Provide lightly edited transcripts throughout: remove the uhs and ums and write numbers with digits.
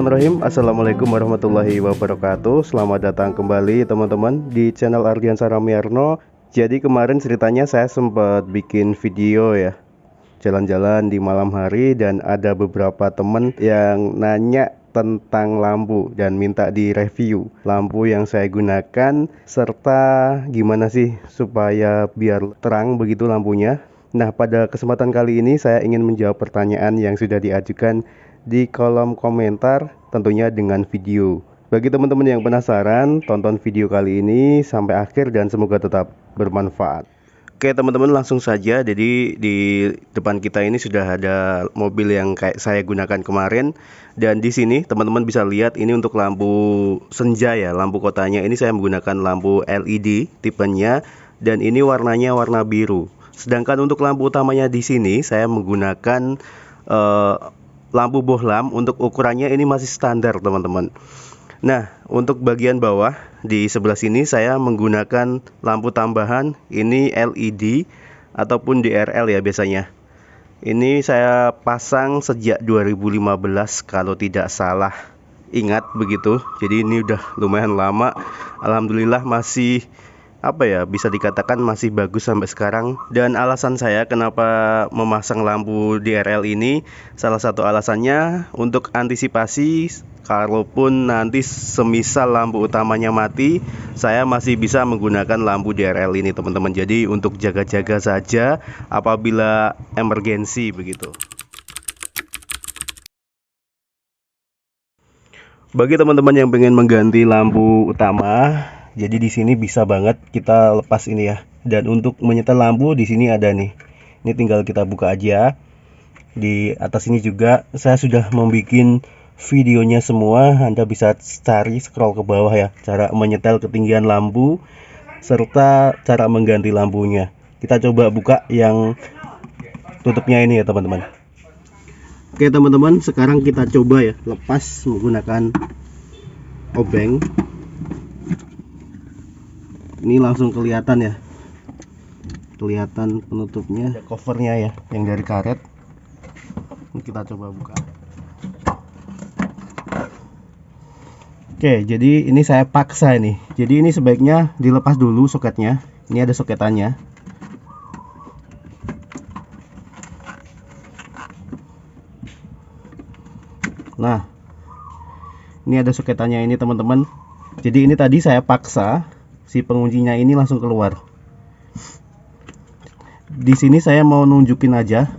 Bismillahirrahmanirrahim. Assalamualaikum warahmatullahi wabarakatuh. Selamat datang kembali teman-teman di channel Ardiansa Ramiarno. Jadi kemarin ceritanya saya sempat bikin video ya, jalan-jalan di malam hari, dan ada beberapa teman yang nanya tentang lampu dan minta direview lampu yang saya gunakan, serta gimana sih supaya biar terang begitu lampunya. Nah, pada kesempatan kali ini saya ingin menjawab pertanyaan yang sudah diajukan di kolom komentar, tentunya dengan video. Bagi teman-teman yang penasaran, tonton video kali ini sampai akhir dan semoga tetap bermanfaat. Oke teman-teman, langsung saja. Jadi di depan kita ini sudah ada mobil yang kayak saya gunakan kemarin, dan di sini teman-teman bisa lihat ini untuk lampu senja ya, lampu kotanya. Ini saya menggunakan lampu LED tipenya, dan ini warnanya warna biru. Sedangkan untuk lampu utamanya di sini saya menggunakan lampu bohlam. Untuk ukurannya ini masih standar teman-teman. Nah, untuk bagian bawah di sebelah sini saya menggunakan lampu tambahan. Ini LED ataupun DRL ya biasanya. Ini saya pasang sejak 2015 kalau tidak salah ingat begitu. Jadi ini udah lumayan lama. Alhamdulillah masih bisa dikatakan masih bagus sampai sekarang. Dan alasan saya kenapa memasang lampu DRL ini, salah satu alasannya untuk antisipasi kalaupun nanti semisal lampu utamanya mati, saya masih bisa menggunakan lampu DRL ini teman-teman. Jadi untuk jaga-jaga saja apabila emergensi begitu. Bagi teman-teman yang pengen mengganti lampu utama, jadi di sini bisa banget kita lepas ini ya. Dan untuk menyetel lampu di sini ada nih. Ini tinggal kita buka aja. Di atas ini juga saya sudah membuat videonya semua. Anda bisa cari, scroll ke bawah ya, cara menyetel ketinggian lampu serta cara mengganti lampunya. Kita coba buka yang tutupnya ini ya teman-teman. Oke teman-teman, sekarang kita coba ya lepas menggunakan obeng. Ini langsung kelihatan ya, kelihatan penutupnya, ada covernya ya yang dari karet. Ini kita coba buka. Oke, jadi ini saya paksa ini. Jadi ini sebaiknya dilepas dulu soketnya. Ini ada soketannya. Nah, ini ada soketannya ini teman-teman. Jadi ini tadi saya paksa, si penguncinya ini langsung keluar. Di sini saya mau nunjukin aja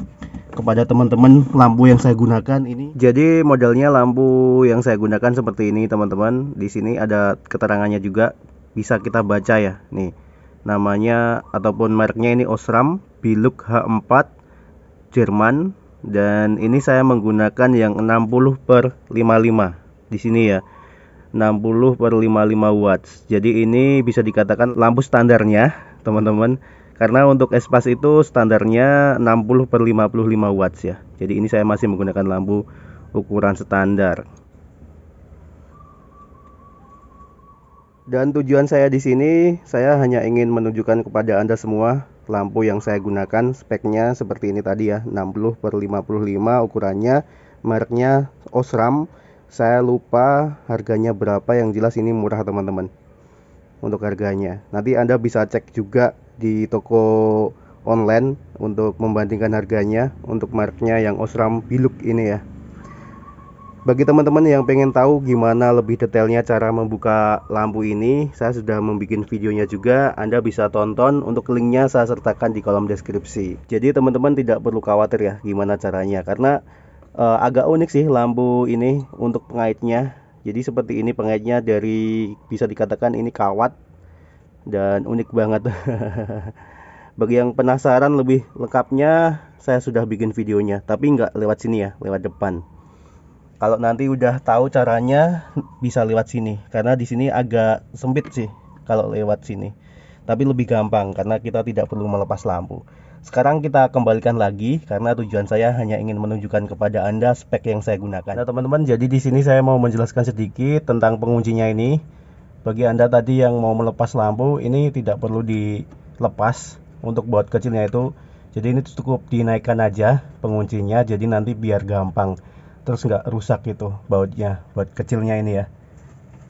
kepada teman-teman lampu yang saya gunakan ini. Jadi modelnya lampu yang saya gunakan seperti ini teman-teman. Di sini ada keterangannya juga, bisa kita baca ya. Nih, namanya ataupun mereknya ini Osram Biluk H4 Jerman, dan ini saya menggunakan yang 60/55 di sini ya. 60/55 watts. Jadi ini bisa dikatakan lampu standarnya teman-teman, karena untuk Espas itu standarnya 60/55 watts ya. Jadi ini saya masih menggunakan lampu ukuran standar. Dan tujuan saya di sini, saya hanya ingin menunjukkan kepada Anda semua lampu yang saya gunakan. Speknya seperti ini tadi ya, 60/55 ukurannya, mereknya Osram. Saya lupa harganya berapa, yang jelas ini murah teman-teman untuk harganya. Nanti Anda bisa cek juga di toko online untuk membandingkan harganya untuk mereknya yang Osram Biluk ini ya. Bagi teman-teman yang pengen tahu gimana lebih detailnya cara membuka lampu ini, saya sudah membuat videonya juga. Anda bisa tonton, untuk linknya saya sertakan di kolom deskripsi. Jadi teman-teman tidak perlu khawatir ya gimana caranya, karena agak unik sih lampu ini untuk pengaitnya. Jadi seperti ini pengaitnya, dari bisa dikatakan ini kawat, dan unik banget. Bagi yang penasaran lebih lengkapnya, saya sudah bikin videonya, tapi nggak lewat sini ya, lewat depan. Kalau nanti udah tahu caranya bisa lewat sini, karena di sini agak sempit sih kalau lewat sini. Tapi lebih gampang karena kita tidak perlu melepas lampu. Sekarang kita kembalikan lagi, karena tujuan saya hanya ingin menunjukkan kepada Anda spek yang saya gunakan. Nah teman-teman, jadi di sini saya mau menjelaskan sedikit tentang penguncinya ini. Bagi Anda tadi yang mau melepas lampu, ini tidak perlu dilepas untuk baut kecilnya itu. Jadi ini cukup dinaikkan aja penguncinya, jadi nanti biar gampang. terus nggak rusak gitu bautnya, baut kecilnya ini ya.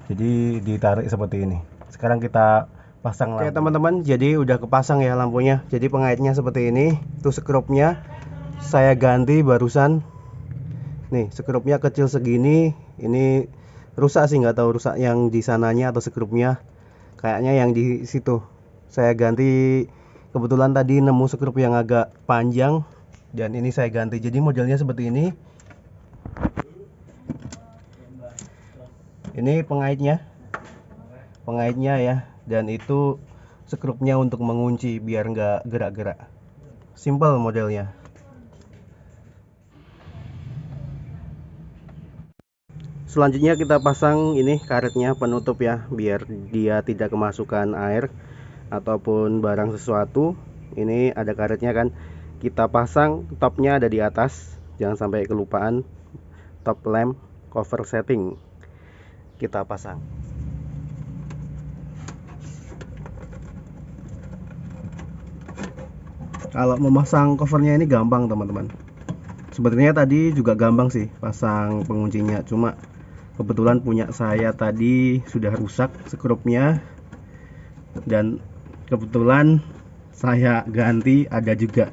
Jadi ditarik seperti ini. Sekarang kita pasang lampu. Oke teman-teman, jadi udah kepasang ya lampunya. Jadi pengaitnya seperti ini. Itu skrupnya saya ganti barusan. Nih skrupnya kecil segini. Ini rusak sih, nggak tahu rusak yang di sananya atau skrupnya. Kayaknya yang di situ. Saya ganti, kebetulan tadi nemu skrup yang agak panjang dan ini saya ganti. Jadi modelnya seperti ini. Ini pengaitnya ya, dan itu skrupnya untuk mengunci biar nggak gerak-gerak. Simple modelnya. Selanjutnya kita pasang ini karetnya penutup ya, biar dia tidak kemasukan air ataupun barang sesuatu. Ini ada karetnya kan, kita pasang. Topnya ada di atas, jangan sampai kelupaan. Top lamp cover setting kita pasang. Kalau memasang covernya ini gampang teman-teman. Sebenarnya tadi juga gampang sih pasang penguncinya, cuma kebetulan punya saya tadi sudah rusak skrupnya, dan kebetulan saya ganti, ada juga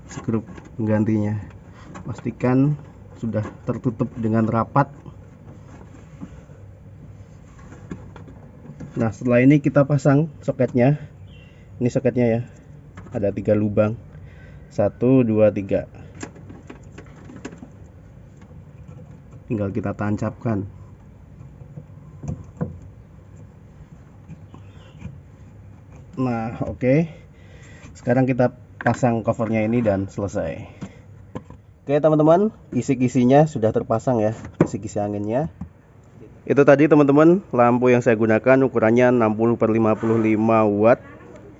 skrup penggantinya. Pastikan sudah tertutup dengan rapat. Nah setelah ini kita pasang soketnya. Ini soketnya ya, ada 3 lubang, 1 2 3. Tinggal kita tancapkan. Nah oke. Sekarang kita pasang covernya ini dan selesai. Oke teman-teman, kisi-kisinya sudah terpasang ya, kisi-kisi anginnya. Itu tadi teman-teman lampu yang saya gunakan, ukurannya 60/55 watt.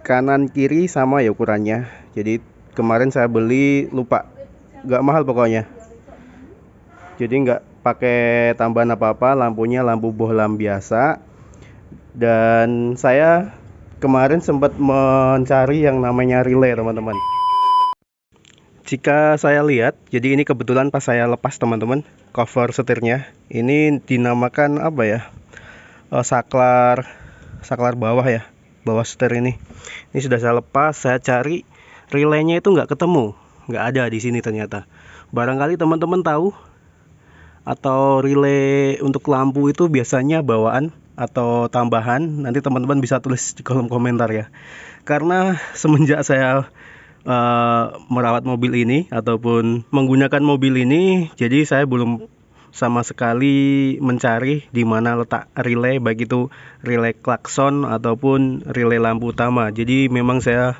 Kanan kiri sama ya ukurannya. Jadi kemarin saya beli lupa, nggak mahal pokoknya. Jadi nggak pakai tambahan apa-apa, lampunya lampu bohlam biasa. Dan saya kemarin sempat mencari yang namanya relay teman-teman. Jika saya lihat, jadi ini kebetulan pas saya lepas teman-teman cover setirnya, ini dinamakan apa ya, saklar bawah ya, bawah setir ini. Ini sudah saya lepas, saya cari relaynya itu nggak ketemu, nggak ada di sini ternyata. Barangkali teman-teman tahu, atau relay untuk lampu itu biasanya bawaan atau tambahan, nanti teman-teman bisa tulis di kolom komentar ya. Karena semenjak saya merawat mobil ini ataupun menggunakan mobil ini, jadi saya belum sama sekali mencari di mana letak relay, baik itu relay klakson ataupun relay lampu utama. Jadi memang saya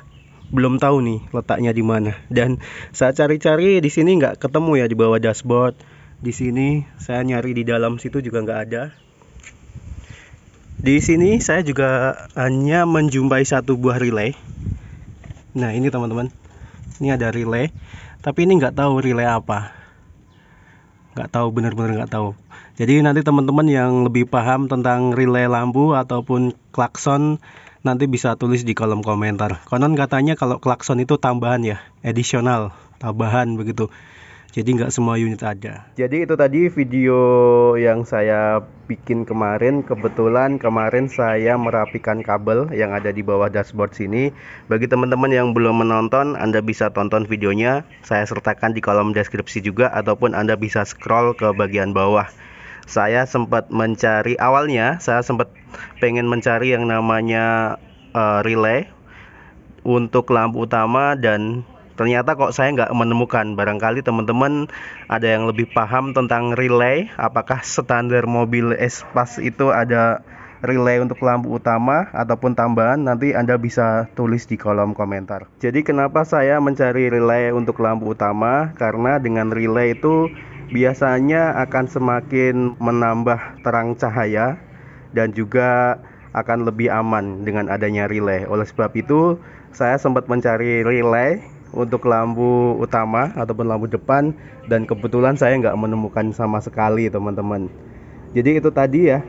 belum tahu nih letaknya di mana. Dan saya cari-cari di sini nggak ketemu ya, di bawah dashboard. Di sini saya nyari di dalam situ juga nggak ada. Di sini saya juga hanya menjumpai satu buah relay. Nah ini teman-teman, ini ada relay, tapi ini nggak tahu relay apa, nggak tahu, bener-bener nggak tahu. Jadi nanti teman-teman yang lebih paham tentang relay lampu ataupun klakson, nanti bisa tulis di kolom komentar. Konon katanya kalau klakson itu tambahan ya, additional, tambahan begitu. Jadi nggak semua unit ada. Jadi itu tadi video yang saya bikin kemarin. Kebetulan kemarin saya merapikan kabel yang ada di bawah dashboard sini. Bagi teman-teman yang belum menonton, Anda bisa tonton videonya. Saya sertakan di kolom deskripsi juga, ataupun Anda bisa scroll ke bagian bawah. Saya sempat mencari, awalnya saya sempat pengen mencari yang namanya relay untuk lampu utama, dan ternyata kok saya nggak menemukan. Barangkali teman-teman ada yang lebih paham tentang relay. Apakah standar mobil Espas itu ada relay untuk lampu utama ataupun tambahan? Nanti Anda bisa tulis di kolom komentar. Jadi kenapa saya mencari relay untuk lampu utama? Karena dengan relay itu biasanya akan semakin menambah terang cahaya dan juga akan lebih aman dengan adanya relay. Oleh sebab itu saya sempat mencari relay untuk lampu utama ataupun lampu depan, dan kebetulan saya nggak menemukan sama sekali teman-teman. Jadi itu tadi ya,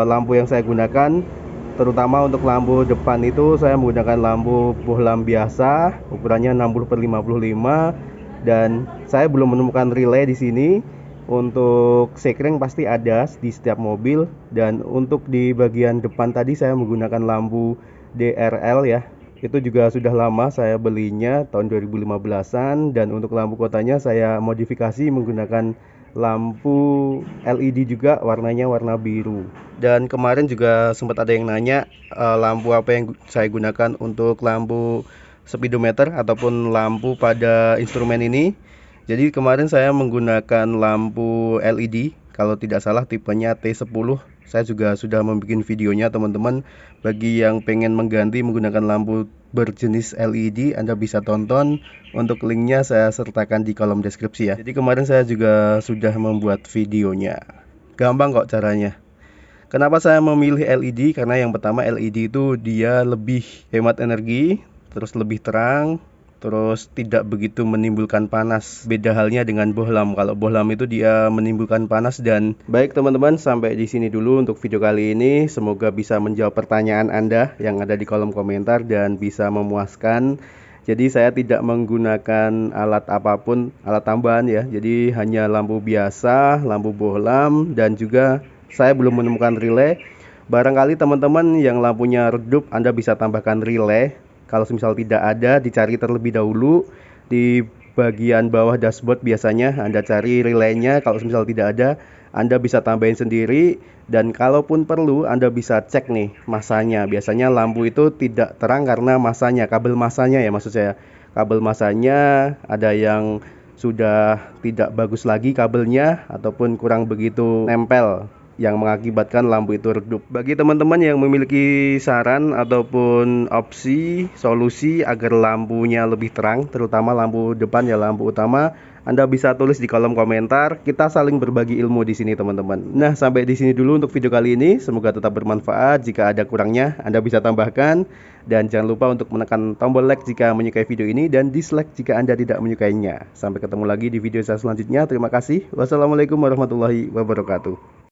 lampu yang saya gunakan, terutama untuk lampu depan itu saya menggunakan lampu bohlam biasa, ukurannya 60/55, dan saya belum menemukan relay di sini. Untuk sekring pasti ada di setiap mobil, dan untuk di bagian depan tadi saya menggunakan lampu DRL ya. Itu juga sudah lama saya belinya tahun 2015-an, dan untuk lampu kotanya saya modifikasi menggunakan lampu LED juga, warnanya warna biru. Dan kemarin juga sempat ada yang nanya lampu apa yang saya gunakan untuk lampu speedometer ataupun lampu pada instrumen ini. Jadi kemarin saya menggunakan lampu LED, kalau tidak salah tipenya T10. Saya juga sudah membuat videonya teman-teman. Bagi yang pengen mengganti menggunakan lampu berjenis LED, Anda bisa tonton. Untuk linknya saya sertakan di kolom deskripsi ya. Jadi kemarin saya juga sudah membuat videonya. Gampang kok caranya. Kenapa saya memilih LED? Karena yang pertama LED itu dia lebih hemat energi, terus lebih terang, terus tidak begitu menimbulkan panas. Beda halnya dengan bohlam. Kalau bohlam itu dia menimbulkan panas. Dan baik teman-teman, sampai di sini dulu untuk video kali ini. Semoga bisa menjawab pertanyaan Anda yang ada di kolom komentar dan bisa memuaskan. Jadi saya tidak menggunakan alat apapun, alat tambahan ya. Jadi hanya lampu biasa, lampu bohlam, dan juga saya belum menemukan relay. Barangkali teman-teman yang lampunya redup, Anda bisa tambahkan relay. Kalau misal tidak ada, dicari terlebih dahulu di bagian bawah dashboard. Biasanya Anda cari relaynya. Kalau misal tidak ada, Anda bisa tambahin sendiri. Dan kalaupun perlu, Anda bisa cek nih masanya. Biasanya lampu itu tidak terang karena masanya, kabel masanya ya maksud saya. Kabel masanya ada yang sudah tidak bagus lagi kabelnya, ataupun kurang begitu nempel, yang mengakibatkan lampu itu redup. Bagi teman-teman yang memiliki saran ataupun opsi solusi agar lampunya lebih terang, terutama lampu depan ya, lampu utama, Anda bisa tulis di kolom komentar. Kita saling berbagi ilmu di sini teman-teman. Nah, sampai di sini dulu untuk video kali ini. Semoga tetap bermanfaat. Jika ada kurangnya, Anda bisa tambahkan. Dan jangan lupa untuk menekan tombol like jika menyukai video ini, dan dislike jika Anda tidak menyukainya. Sampai ketemu lagi di video saya selanjutnya. Terima kasih. Wassalamualaikum warahmatullahi wabarakatuh.